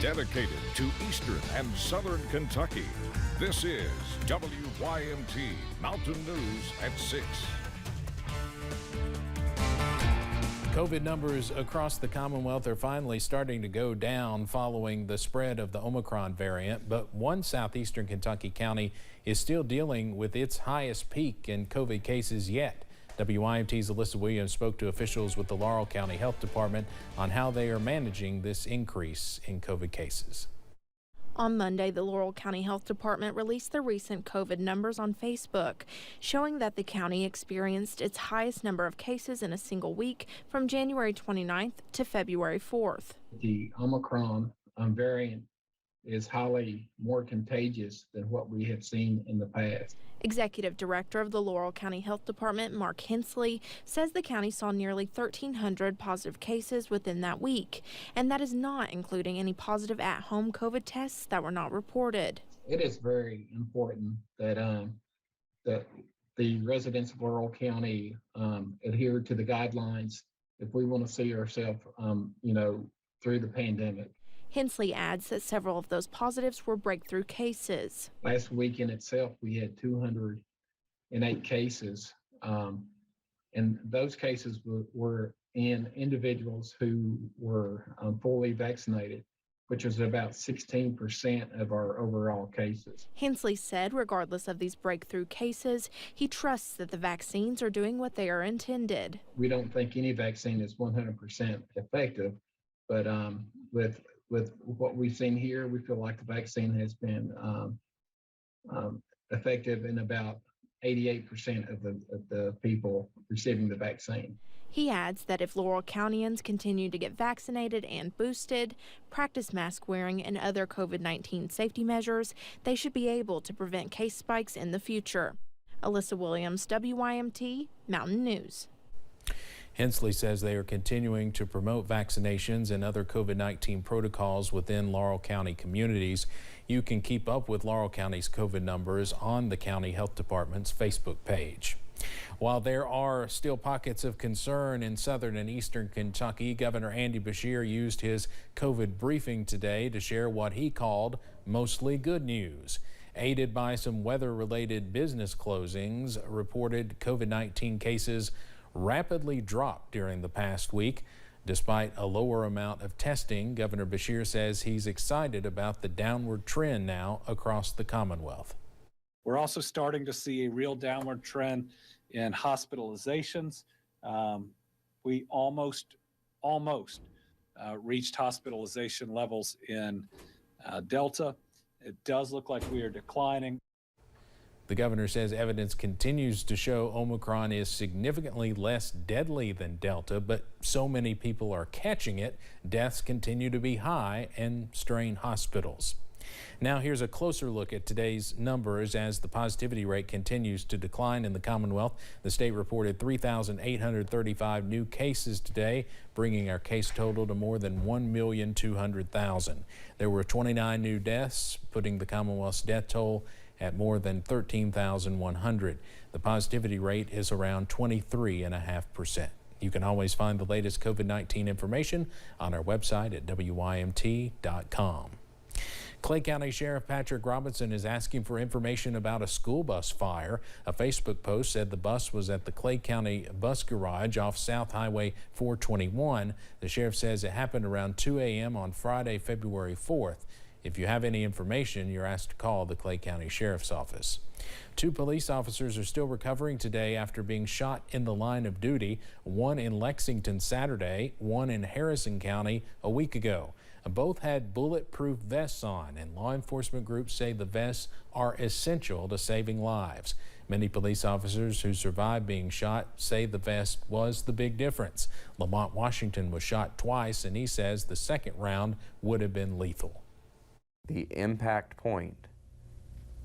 dedicated to Eastern and Southern Kentucky. This is WYMT Mountain News at 6. COVID numbers across the Commonwealth are finally starting to go down following the spread of the Omicron variant, but one southeastern Kentucky county is still dealing with its highest peak in COVID cases yet. WYMT's Alyssa Williams spoke to officials with the Laurel County Health Department on how they are managing this increase in COVID cases. On Monday, the Laurel County Health Department released the recent COVID numbers on Facebook, showing that the county experienced its highest number of cases in a single week from January 29th to February 4th. The Omicron variant is highly more contagious than what we have seen in the past. Executive Director of the Laurel County Health Department, Mark Hensley, says the county saw nearly 1,300 positive cases within that week, and that is not including any positive at-home COVID tests that were not reported. It is very important that that the residents of Laurel County adhere to the guidelines if we want to see ourselves, through the pandemic. Hensley adds that several of those positives were breakthrough cases. Last week in itself, we had 208 cases, and those cases were in individuals who were fully vaccinated, which was about 16% of our overall cases. Hensley said regardless of these breakthrough cases, he trusts that the vaccines are doing what they are intended. We don't think any vaccine is 100% effective, but with what we've seen here, we feel like the vaccine has been effective in about 88% of the people receiving the vaccine. He adds that if Laurel Countyans continue to get vaccinated and boosted, practice mask wearing and other COVID-19 safety measures, they should be able to prevent case spikes in the future. Alyssa Williams, WYMT Mountain News. Hensley says they are continuing to promote vaccinations and other COVID-19 protocols within Laurel County communities. You can keep up with Laurel County's COVID numbers on the County Health Department's Facebook page. While there are still pockets of concern in southern and eastern Kentucky, Governor Andy Beshear used his COVID briefing today to share what he called mostly good news. Aided by some weather-related business closings, reported COVID-19 cases rapidly dropped during the past week. Despite a lower amount of testing, Governor Beshear says he's excited about the downward trend now across the Commonwealth. We're also starting to see a real downward trend in hospitalizations. We almost reached hospitalization levels in Delta. It does look like we are declining. The governor says evidence continues to show Omicron is significantly less deadly than Delta, but so many people are catching it, deaths continue to be high and strain hospitals. Now here's a closer look at today's numbers as the positivity rate continues to decline in the Commonwealth. The state reported 3,835 new cases today, bringing our case total to more than 1,200,000. There were 29 new deaths, putting the Commonwealth's death toll at more than 13,100. The positivity rate is around 23.5%. You can always find the latest COVID-19 information on our website at WYMT.com. Clay County Sheriff Patrick Robinson is asking for information about a school bus fire. A Facebook post said the bus was at the Clay County Bus Garage off South Highway 421. The sheriff says it happened around 2 a.m. on Friday, February 4th. If you have any information, you're asked to call the Clay County Sheriff's Office. 2 police officers are still recovering today after being shot in the line of duty, one in Lexington Saturday, one in Harrison County a week ago. Both had bulletproof vests on, and law enforcement groups say the vests are essential to saving lives. Many police officers who survived being shot say the vest was the big difference. Lamont Washington was shot twice, and he says the second round would have been lethal. The impact point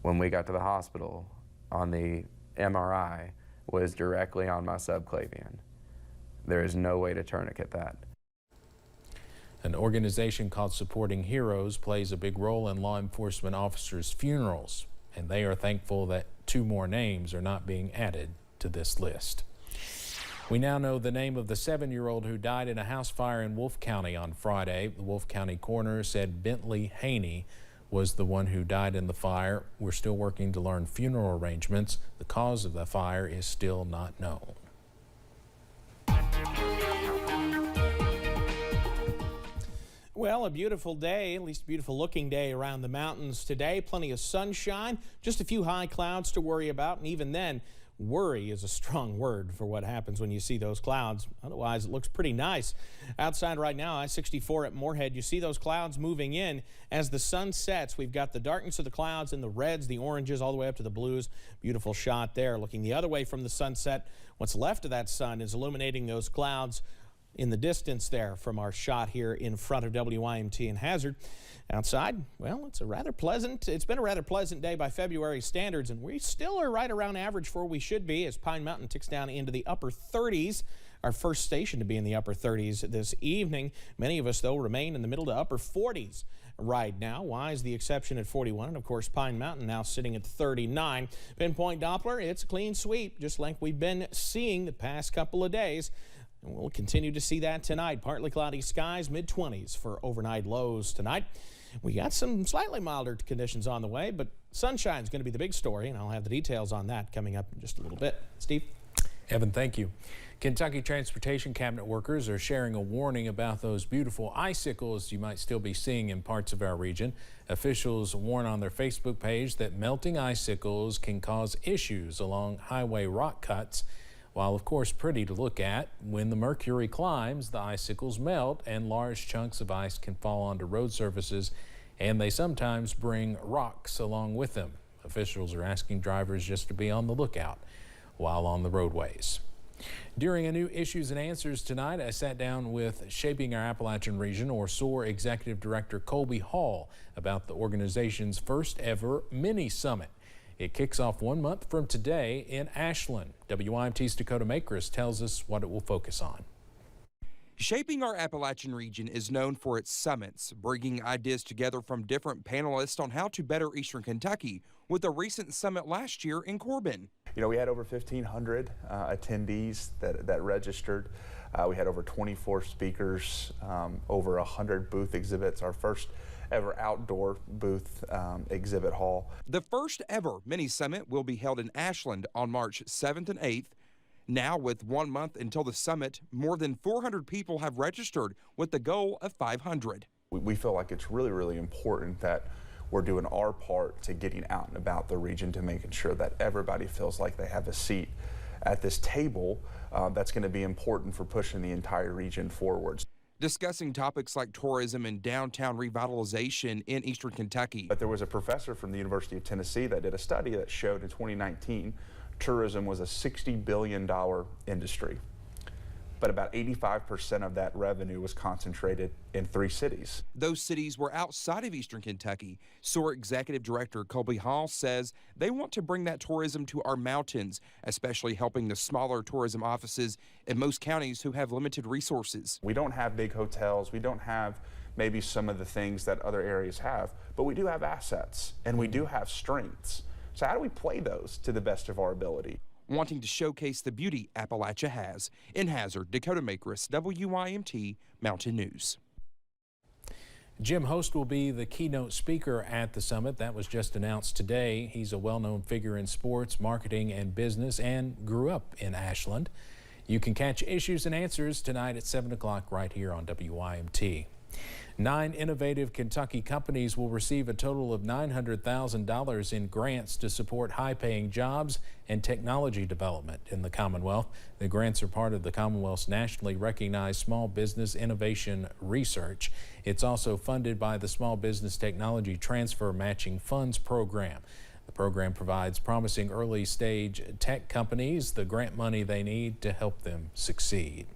when we got to the hospital on the MRI was directly on my subclavian. There is no way to tourniquet that. An organization called Supporting Heroes plays a big role in law enforcement officers' funerals, and they are thankful that 2 more names are not being added to this list. We now know the name of the 7-year-old who died in a house fire in Wolfe County on Friday. The Wolfe County coroner said Bentley Haney was the one who died in the fire. We're still working to learn funeral arrangements. The cause of the fire is still not known. Well, a beautiful day, at least a beautiful looking day around the mountains today. Plenty of sunshine, just a few high clouds to worry about, and even then, worry is a strong word for what happens when you see those clouds. Otherwise, it looks pretty nice. Outside right now, I-64 at Moorhead, you see those clouds moving in as the sun sets. We've got the darkness of the clouds and the reds, the oranges, all the way up to the blues. Beautiful shot there. Looking the other way from the sunset, what's left of that sun is illuminating those clouds in the distance there from our shot here in front of WYMT in Hazard. Outside, well, it's been a rather pleasant day by February standards, and we still are right around average for where we should be as Pine Mountain ticks down into the upper 30s. Our first station to be in the upper 30s this evening. Many of us, though, remain in the middle to upper 40s right now. Wise the exception at 41, and of course Pine Mountain now sitting at 39. Pinpoint Doppler, it's a clean sweep, just like we've been seeing the past couple of days. And we'll continue to see that tonight. Partly cloudy skies, mid-20s for overnight lows tonight. We got some slightly milder conditions on the way, but sunshine's going to be the big story, and I'll have the details on that coming up in just a little bit. Steve? Evan, thank you. Kentucky Transportation Cabinet workers are sharing a warning about those beautiful icicles you might still be seeing in parts of our region. Officials warn on their Facebook page that melting icicles can cause issues along highway rock cuts. While of course pretty to look at, when the mercury climbs, the icicles melt and large chunks of ice can fall onto road surfaces, and they sometimes bring rocks along with them. Officials are asking drivers just to be on the lookout while on the roadways. During a new Issues and Answers tonight, I sat down with Shaping Our Appalachian Region, or SOAR Executive Director Colby Hall, about the organization's first ever mini summit. It kicks off 1 month from today in Ashland. WYMT's Dakota Makris tells us what it will focus on. Shaping Our Appalachian Region is known for its summits, bringing ideas together from different panelists on how to better Eastern Kentucky, with a recent summit last year in Corbin. You know, we had over 1,500 attendees that registered. We had over 24 speakers, over 100 booth exhibits, our first ever outdoor booth exhibit hall. The first ever mini summit will be held in Ashland on March 7th and 8th. Now, with 1 month until the summit, more than 400 people have registered with the goal of 500. We feel like it's really, really important that we're doing our part to getting out and about the region, to making sure that everybody feels like they have a seat at this table. That's going to be important for pushing the entire region forwards. Discussing topics like tourism and downtown revitalization in Eastern Kentucky. But there was a professor from the University of Tennessee that did a study that showed in 2019 tourism was a $60 billion industry, but about 85% of that revenue was concentrated in 3 cities. Those cities were outside of Eastern Kentucky. SOAR Executive Director Colby Hall says they want to bring that tourism to our mountains, especially helping the smaller tourism offices in most counties who have limited resources. We don't have big hotels. We don't have maybe some of the things that other areas have, but we do have assets and we do have strengths. So how do we play those to the best of our ability? Wanting to showcase the beauty Appalachia has. In Hazard, Dakota Makris, WYMT Mountain News. Jim Host will be the keynote speaker at the summit. That was just announced today. He's a well-known figure in sports, marketing, and business, and grew up in Ashland. You can catch Issues and Answers tonight at 7 o'clock right here on WYMT. 9 innovative Kentucky companies will receive a total of $900,000 in grants to support high-paying jobs and technology development in the Commonwealth. The grants are part of the Commonwealth's nationally recognized Small Business Innovation Research. It's also funded by the Small Business Technology Transfer Matching Funds program. The program provides promising early-stage tech companies the grant money they need to help them succeed.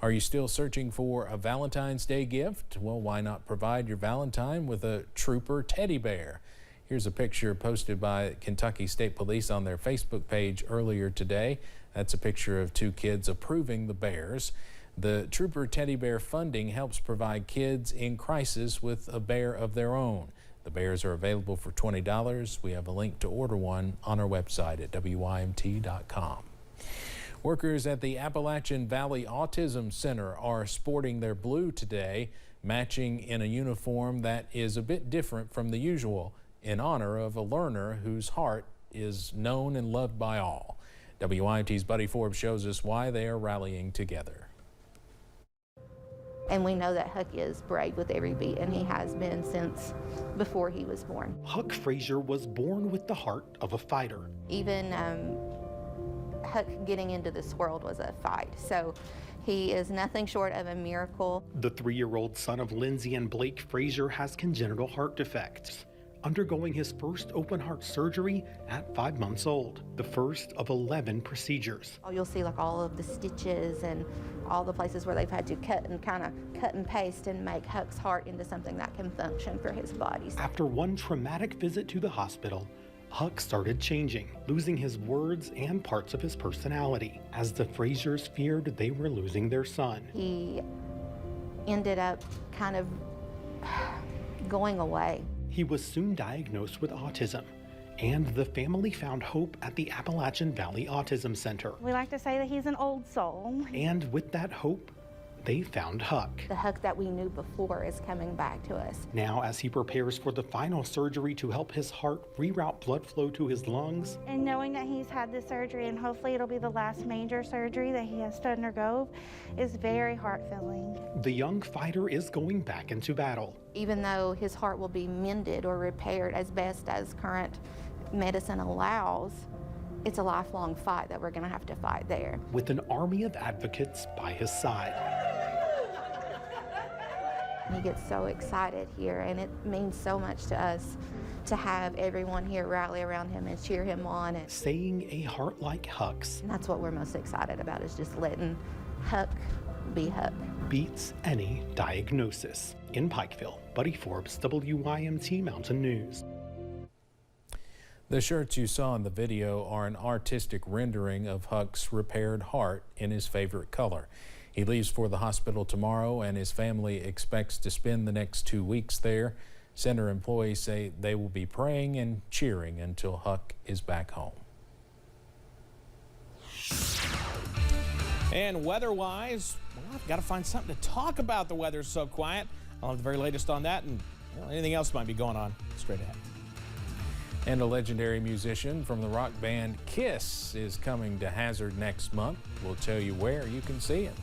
Are you still searching for a Valentine's Day gift? Well, why not provide your Valentine with a Trooper teddy bear? Here's a picture posted by Kentucky State Police on their Facebook page earlier today. That's a picture of 2 kids approving the bears. The Trooper teddy bear funding helps provide kids in crisis with a bear of their own. The bears are available for $20. We have a link to order one on our website at WYMT.com. Workers at the Appalachian Valley Autism Center are sporting their blue today, matching in a uniform that is a bit different from the usual, in honor of a learner whose heart is known and loved by all. WIMT's Buddy Forbes shows us why they are rallying together. And we know that Huck is brave with every beat, and he has been since before he was born. Huck Frazier was born with the heart of a fighter. Even Huck getting into this world was a fight. So he is nothing short of a miracle. The 3-year-old son of Lindsay and Blake Frazier has congenital heart defects, undergoing his first open heart surgery at 5 months old, the first of 11 procedures. You'll see like all of the stitches and all the places where they've had to cut and paste and make Huck's heart into something that can function for his body. After one traumatic visit to the hospital, Huck started changing, losing his words and parts of his personality, as the Fraziers feared they were losing their son. He ended up kind of going away. He was soon diagnosed with autism, and the family found hope at the Appalachian Valley Autism Center. We like to say that he's an old soul. And with that hope, they found Huck. The Huck that we knew before is coming back to us. Now, as he prepares for the final surgery to help his heart reroute blood flow to his lungs. And knowing that he's had this surgery, and hopefully it'll be the last major surgery that he has to undergo, is very heart-filling. The young fighter is going back into battle. Even though his heart will be mended or repaired as best as current medicine allows, it's a lifelong fight that we're going to have to fight there. With an army of advocates by his side. He gets so excited here, and it means so much to us to have everyone here rally around him and cheer him on. And saying a heart like Huck's. And that's what we're most excited about, is just letting Huck be Huck. Beats any diagnosis. In Pikeville, Buddy Forbes, WIMT Mountain News. The shirts you saw in the video are an artistic rendering of Huck's repaired heart in his favorite color. He leaves for the hospital tomorrow, and his family expects to spend the next 2 weeks there. Center employees say they will be praying and cheering until Huck is back home. And weather-wise, well, I've got to find something to talk about. The weather's so quiet. I'll have the very latest on that, and anything else might be going on straight ahead. And a legendary musician from the rock band Kiss is coming to Hazard next month. We'll tell you where you can see him.